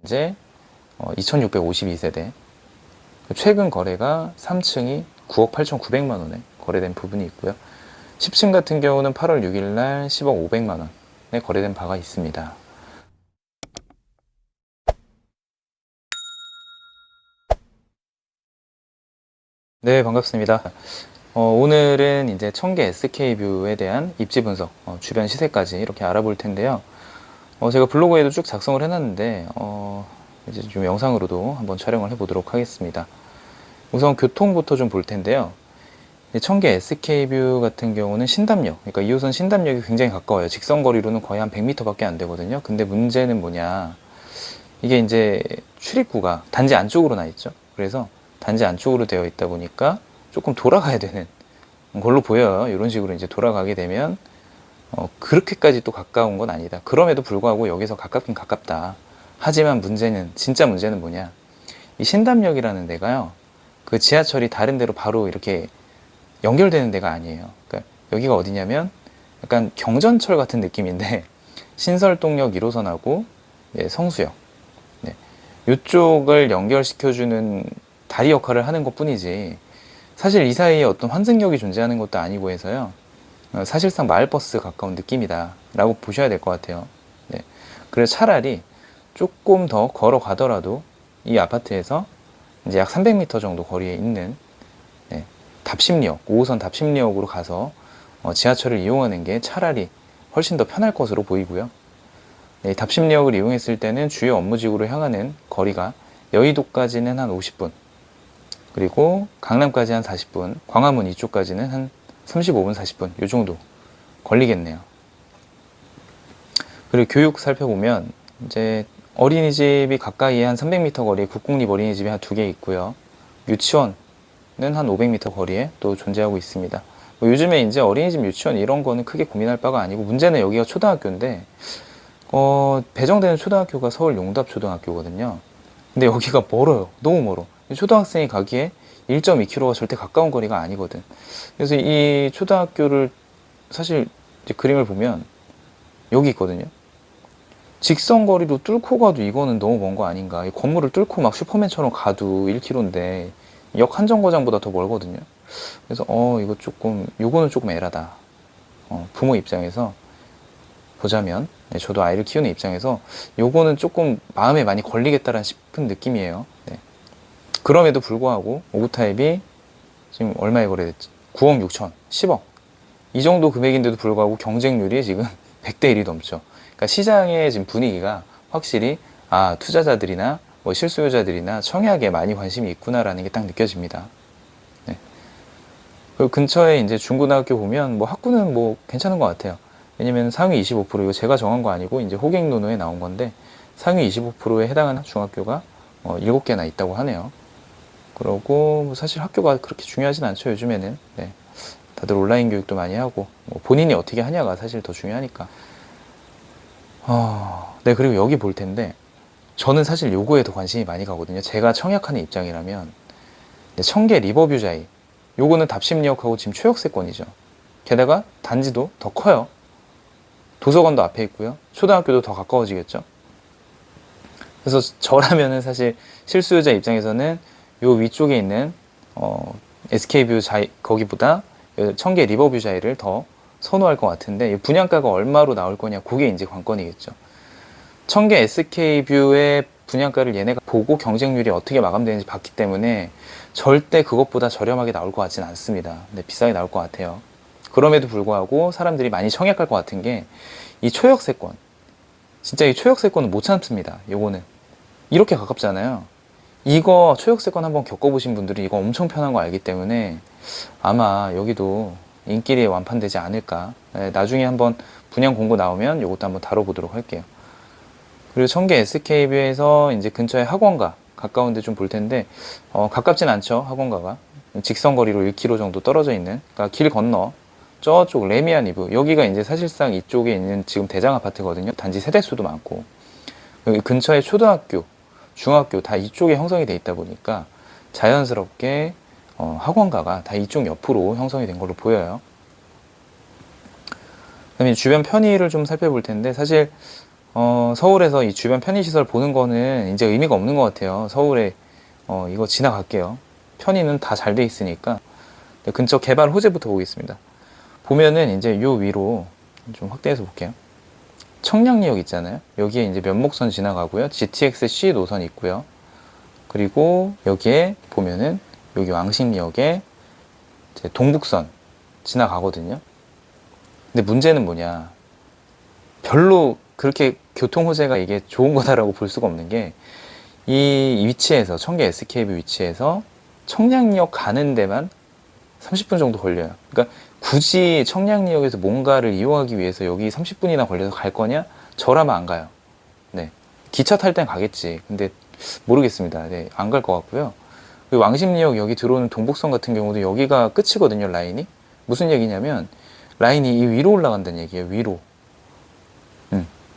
이제 2652세대. 최근 거래가 3층이 9억 8,900만 원에 거래된 부분이 있고요. 10층 같은 경우는 8월 6일 날 10억 500만 원에 거래된 바가 있습니다. 네, 반갑습니다. 오늘은 이제 청계 SK뷰에 대한 입지 분석, 주변 시세까지 이렇게 알아볼 텐데요. 제가 블로그에도 쭉 작성을 해놨는데, 이제 좀 영상으로도 한번 촬영을 해보도록 하겠습니다. 우선 교통부터 좀 볼 텐데요. 청계 SK뷰 같은 경우는 신담역, 그러니까 2호선 신담역이 굉장히 가까워요. 직선거리로는 거의 한 100m 밖에 안 되거든요. 근데 문제는 뭐냐. 이게 이제 출입구가 단지 안쪽으로 나 있죠. 그래서 단지 안쪽으로 되어 있다 보니까 조금 돌아가야 되는 걸로 보여요. 이런 식으로 이제 돌아가게 되면 그렇게까지 또 가까운 건 아니다. 그럼에도 불구하고 여기서 가깝긴 가깝다. 하지만 문제는, 진짜 문제는 뭐냐. 이 신담역이라는 데가요. 그 지하철이 다른 데로 바로 이렇게 연결되는 데가 아니에요. 그러니까 여기가 어디냐면 약간 경전철 같은 느낌인데 신설동역 1호선하고 성수역 이쪽을 연결시켜주는 다리 역할을 하는 것 뿐이지 사실 이 사이에 어떤 환승역이 존재하는 것도 아니고 해서요. 사실상 마을버스 가까운 느낌이다 라고 보셔야 될 것 같아요. 네. 그래서 차라리 조금 더 걸어가더라도 이 아파트에서 이제 약 300m 정도 거리에 있는 답심리역, 5호선 답심리역으로 가서 지하철을 이용하는 게 차라리 훨씬 더 편할 것으로 보이고요. 답심리역을 이용했을 때는 주요 업무지구로 향하는 거리가 여의도까지는 한 50분, 그리고 강남까지 한 40분, 광화문 이쪽까지는 한 35분, 40분 이 정도 걸리겠네요. 그리고 교육 살펴보면 이제 어린이집이 가까이에 한 300m 거리에 국공립 어린이집이 한 2개 있고요. 유치원은 한 500m 거리에 또 존재하고 있습니다. 요즘에 이제 어린이집, 유치원 이런 거는 크게 고민할 바가 아니고 문제는 여기가 초등학교인데 배정되는 초등학교가 서울 용답초등학교거든요. 근데 여기가 멀어요. 너무 멀어. 초등학생이 가기에 1.2km가 절대 가까운 거리가 아니거든. 그래서 이 초등학교를 사실 이제 그림을 보면 여기 있거든요. 직선 거리로 뚫고 가도 이거는 너무 먼 거 아닌가. 이 건물을 뚫고 막 슈퍼맨처럼 가도 1km인데 역 한정거장보다 더 멀거든요. 그래서 요거는 조금 애라다. 부모 입장에서 보자면 저도 아이를 키우는 입장에서 요거는 조금 마음에 많이 걸리겠다라는 싶은 느낌이에요. 그럼에도 불구하고 오브타입이 지금 얼마에 거래됐지? 9억 6천, 10억 이 정도 금액인데도 불구하고 경쟁률이 지금 100대 1이 넘죠. 그러니까 시장의 지금 분위기가 확실히 투자자들이나 뭐 실수요자들이나 청약에 많이 관심이 있구나라는 게 딱 느껴집니다. 그리고 근처에 이제 중고등학교 보면 뭐 학구는 뭐 괜찮은 것 같아요. 왜냐면 상위 25% 이거 제가 정한 거 아니고 이제 호갱노노에 나온 건데 상위 25%에 해당하는 중학교가 7개나 있다고 하네요. 그러고 사실 학교가 그렇게 중요하진 않죠. 요즘에는. 다들 온라인 교육도 많이 하고 뭐 본인이 어떻게 하냐가 사실 더 중요하니까. 그리고 여기 볼 텐데 저는 사실 요거에 더 관심이 많이 가거든요. 제가 청약하는 입장이라면 청계 리버뷰자이 요거는 답심리역하고 지금 최역세권이죠. 게다가 단지도 더 커요. 도서관도 앞에 있고요. 초등학교도 더 가까워지겠죠. 그래서 저라면은 사실 실수요자 입장에서는 요 위쪽에 있는 SK뷰 자이 거기보다 청계 리버뷰 자이를 더 선호할 것 같은데 분양가가 얼마로 나올 거냐 그게 이제 관건이겠죠. 청계 SK뷰의 분양가를 얘네가 보고 경쟁률이 어떻게 마감되는지 봤기 때문에 절대 그것보다 저렴하게 나올 것 같지는 않습니다. 근데 비싸게 나올 것 같아요. 그럼에도 불구하고 사람들이 많이 청약할 것 같은 게 이 초역세권, 진짜 이 초역세권은 못 참습니다. 요거는 이렇게 가깝잖아요. 이거 초역세권 한번 겪어보신 분들이 이거 엄청 편한 거 알기 때문에 아마 여기도 인기리에 완판되지 않을까. 나중에 한번 분양 공고 나오면 이것도 한번 다뤄보도록 할게요. 그리고 청계 SK뷰에서 이제 근처에 학원가 가까운데 좀 볼 텐데 가깝진 않죠. 학원가가 직선거리로 1km 정도 떨어져 있는, 그러니까 길 건너 저쪽 레미안 이브 여기가 이제 사실상 이쪽에 있는 지금 대장 아파트거든요. 단지 세대수도 많고 여기 근처에 초등학교, 중학교 다 이쪽에 형성이 돼 있다 보니까 자연스럽게 학원가가 다 이쪽 옆으로 형성이 된 걸로 보여요. 그다음에 주변 편의를 좀 살펴볼 텐데 사실 서울에서 이 주변 편의시설 보는 거는 이제 의미가 없는 것 같아요. 서울에 이거 지나갈게요. 편의는 다 잘 돼 있으니까. 네, 근처 개발 호재부터 보겠습니다. 보면은 이제 요 위로 좀 확대해서 볼게요. 청량리역 있잖아요. 여기에 이제 면목선 지나가고요. GTX-C 노선 있고요. 그리고 여기에 보면은 여기 왕십리역에 이제 동북선 지나가거든요. 근데 문제는 뭐냐? 별로 그렇게 교통 호재가 이게 좋은 거다라고 볼 수가 없는 게, 이 위치에서 청계 SKB 위치에서 청량리역 가는 데만 30분 정도 걸려요. 그러니까 굳이 청량리역에서 뭔가를 이용하기 위해서 여기 30분이나 걸려서 갈 거냐? 저라면 안 가요. 네. 기차 탈 땐 가겠지. 근데 모르겠습니다. 네, 안 갈 것 같고요. 그리고 왕십리역 여기 들어오는 동북선 같은 경우도 여기가 끝이거든요, 라인이. 무슨 얘기냐면 라인이 이 위로 올라간다는 얘기예요. 위로.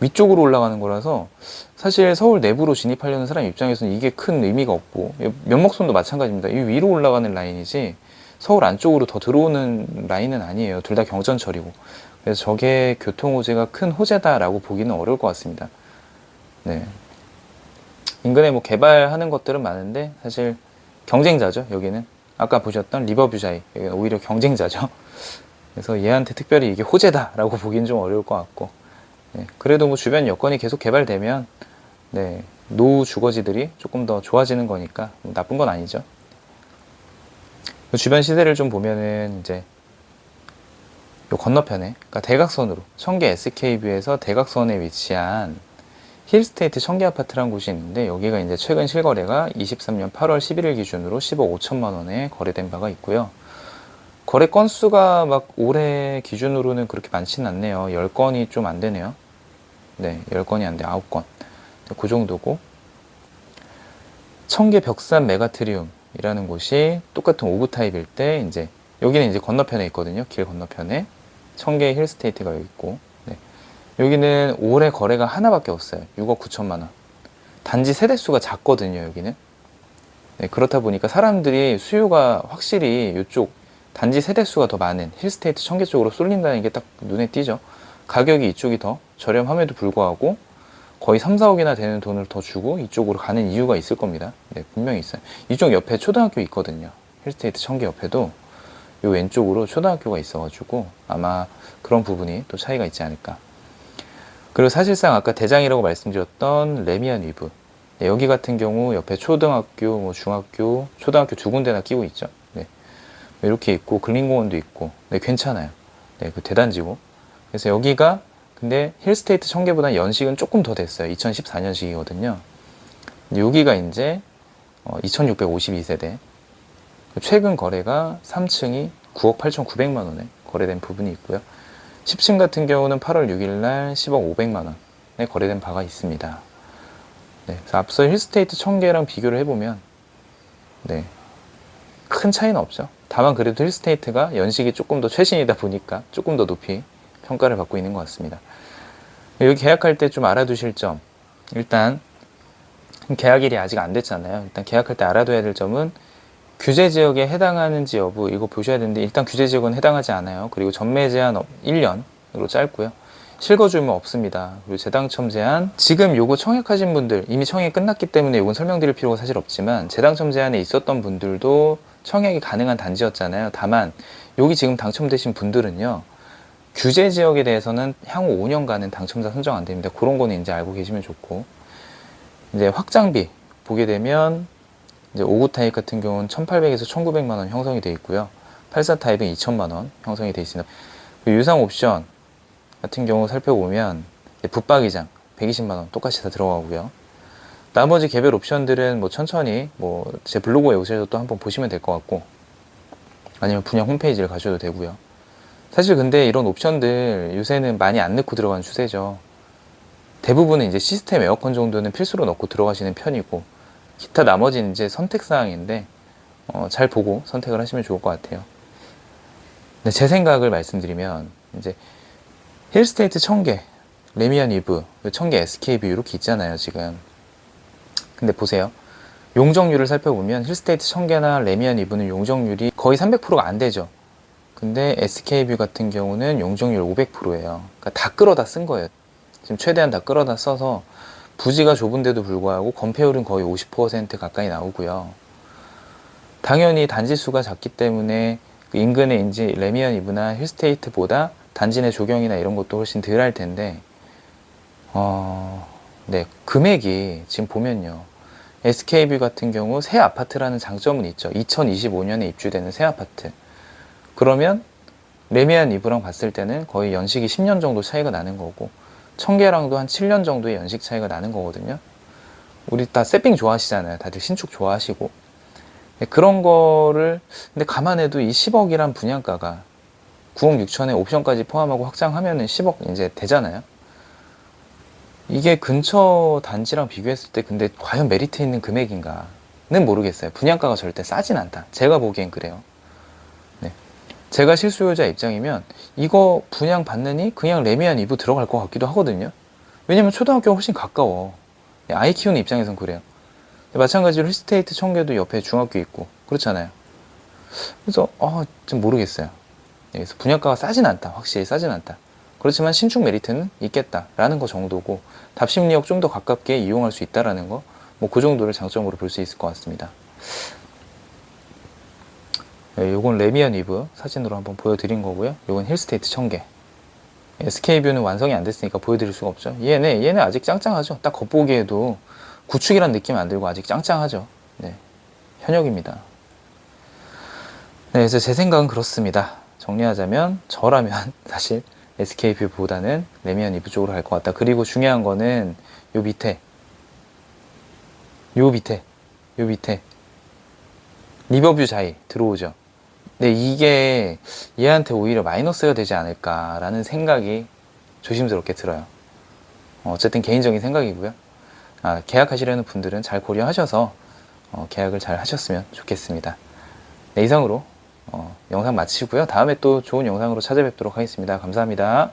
위쪽으로 올라가는 거라서 사실 서울 내부로 진입하려는 사람 입장에서는 이게 큰 의미가 없고, 면목선도 마찬가지입니다. 이 위로 올라가는 라인이지 서울 안쪽으로 더 들어오는 라인은 아니에요. 둘 다 경전철이고. 그래서 저게 교통 호재가 큰 호재다라고 보기는 어려울 것 같습니다. 네. 인근에 뭐 개발하는 것들은 많은데 사실 경쟁자죠. 여기는 아까 보셨던 리버뷰자이, 여기는 오히려 경쟁자죠. 그래서 얘한테 특별히 이게 호재다라고 보기는 좀 어려울 것 같고, 네. 그래도 뭐 주변 여건이 계속 개발되면 네, 노후 주거지들이 조금 더 좋아지는 거니까 뭐 나쁜 건 아니죠. 그 주변 시세를 좀 보면은 이제 요 건너편에, 그러니까 대각선으로 청계 SK뷰에서 대각선에 위치한 힐스테이트 청계 아파트라는 곳이 있는데, 여기가 이제 최근 실거래가 23년 8월 11일 기준으로 10억 5천만 원에 거래된 바가 있고요. 거래 건수가 막 올해 기준으로는 그렇게 많지는 않네요. 10건이 좀 안 되네요. 네, 10건이 안 돼. 9건. 그 정도고. 청계 벽산 메가트리움이라는 곳이 똑같은 오브 타입일 때, 이제 여기는 이제 건너편에 있거든요. 길 건너편에 청계 힐스테이트가 여기 있고, 네. 여기는 올해 거래가 하나밖에 없어요. 6억 9천만 원. 단지 세대수가 작거든요. 여기는. 네, 그렇다 보니까 사람들이 수요가 확실히 이쪽 단지 세대수가 더 많은 힐스테이트 청계 쪽으로 쏠린다는 게 딱 눈에 띄죠. 가격이 이쪽이 더 저렴함에도 불구하고 거의 3, 4억이나 되는 돈을 더 주고 이쪽으로 가는 이유가 있을 겁니다. 네, 분명히 있어요. 이쪽 옆에 초등학교 있거든요. 힐스테이트 청계 옆에도 이 왼쪽으로 초등학교가 있어가지고 아마 그런 부분이 또 차이가 있지 않을까. 그리고 사실상 아까 대장이라고 말씀드렸던 레미안 위브, 네, 여기 같은 경우 옆에 초등학교, 뭐 중학교, 초등학교 두 군데나 끼고 있죠. 네. 이렇게 있고 근린공원도 있고, 네, 괜찮아요. 네, 그 대단지고. 그래서 여기가 근데 힐스테이트 청계보다 연식은 조금 더 됐어요. 2014년식이거든요. 여기가 이제 2652세대. 최근 거래가 3층이 9억 8,900만 원에 거래된 부분이 있고요. 10층 같은 경우는 8월 6일 날 10억 500만 원에 거래된 바가 있습니다. 네, 그래서 앞서 힐스테이트 청계랑 비교를 해보면 네, 큰 차이는 없죠. 다만 그래도 힐스테이트가 연식이 조금 더 최신이다 보니까 조금 더 높이 평가를 받고 있는 것 같습니다. 여기 계약할 때 좀 알아두실 점, 일단 계약일이 아직 안 됐잖아요. 일단 계약할 때 알아둬야 될 점은 규제 지역에 해당하는지 여부, 이거 보셔야 되는데 일단 규제 지역은 해당하지 않아요. 그리고 전매 제한 1년으로 짧고요. 실거주의무 없습니다. 그리고 재당첨 제한, 지금 요거 청약하신 분들 이미 청약이 끝났기 때문에 요건 설명드릴 필요가 사실 없지만 재당첨 제한에 있었던 분들도 청약이 가능한 단지였잖아요. 다만 여기 지금 당첨되신 분들은요, 규제 지역에 대해서는 향후 5년간은 당첨자 선정 안 됩니다. 그런 거는 이제 알고 계시면 좋고, 이제 확장비 보게 되면 이제 5구 타입 같은 경우는 1,800에서 1,900만 원 형성이 되어 있고요. 84 타입은 2,000만 원 형성이 되어 있습니다. 유상 옵션 같은 경우 살펴보면 붙박이장 120만 원 똑같이 다 들어가고요. 나머지 개별 옵션들은 뭐 천천히 뭐 제 블로그에 오셔서 또 한번 보시면 될 것 같고, 아니면 분양 홈페이지를 가셔도 되고요. 사실 근데 이런 옵션들 요새는 많이 안 넣고 들어가는 추세죠. 대부분은 이제 시스템 에어컨 정도는 필수로 넣고 들어가시는 편이고, 기타 나머지는 이제 선택사항인데 잘 보고 선택을 하시면 좋을 것 같아요. 근데 제 생각을 말씀드리면, 이제 힐스테이트 청계, 레미안 위브, 청계 SK뷰 이렇게 있잖아요 지금. 근데 보세요, 용적률을 살펴보면 힐스테이트 청계나 레미안 위브는 용적률이 거의 300%가 안 되죠. 근데 SK뷰 같은 경우는 용적률 500%예요. 그러니까 다 끌어다 쓴 거예요. 지금 최대한 다 끌어다 써서 부지가 좁은데도 불구하고 건폐율은 거의 50% 가까이 나오고요. 당연히 단지 수가 작기 때문에 그 인근의 이제 레미안 이브나 힐스테이트보다 단지 내 조경이나 이런 것도 훨씬 덜 할 텐데, 네, 금액이 지금 보면요. SK뷰 같은 경우 새 아파트라는 장점은 있죠. 2025년에 입주되는 새 아파트. 그러면 레미안 이브랑 봤을 때는 거의 연식이 10년 정도 차이가 나는 거고, 청계랑도 한 7년 정도의 연식 차이가 나는 거거든요. 우리 다 세핑 좋아하시잖아요. 다들 신축 좋아하시고. 그런 거를, 근데 감안해도 이 10억이란 분양가가 9억 6천에 옵션까지 포함하고 확장하면은 10억 이제 되잖아요. 이게 근처 단지랑 비교했을 때 근데 과연 메리트 있는 금액인가는 모르겠어요. 분양가가 절대 싸진 않다. 제가 보기엔 그래요. 네. 제가 실수요자 입장이면 이거 분양 받느니 그냥 레미안 이브 들어갈 것 같기도 하거든요. 왜냐면 초등학교가 훨씬 가까워. 아이 키우는 입장에선 그래요. 마찬가지로 힐스테이트 청계도 옆에 중학교 있고 그렇잖아요. 그래서 좀 모르겠어요. 그래서 분양가가 싸진 않다. 확실히 싸진 않다. 그렇지만 신축 메리트는 있겠다라는 거 정도고, 답심리역 좀 더 가깝게 이용할 수 있다라는 거, 뭐 그 정도를 장점으로 볼 수 있을 것 같습니다. 네, 요건 레미안 이브 사진으로 한번 보여드린 거고요. 요건 힐스테이트 청계. SK뷰는 완성이 안 됐으니까 보여드릴 수가 없죠. 얘는 아직 짱짱하죠. 딱 겉보기에도 구축이란 느낌 안 들고 아직 짱짱하죠. 네, 현역입니다. 네, 그래서 제 생각은 그렇습니다. 정리하자면 저라면 사실 SK뷰보다는 레미안 이브 쪽으로 갈 것 같다. 그리고 중요한 거는 요 밑에 리버뷰 자이 들어오죠. 근데 이게 얘한테 오히려 마이너스가 되지 않을까라는 생각이 조심스럽게 들어요. 어쨌든 개인적인 생각이고요. 계약하시려는 분들은 잘 고려하셔서 계약을 잘 하셨으면 좋겠습니다. 네, 이상으로 영상 마치고요. 다음에 또 좋은 영상으로 찾아뵙도록 하겠습니다. 감사합니다.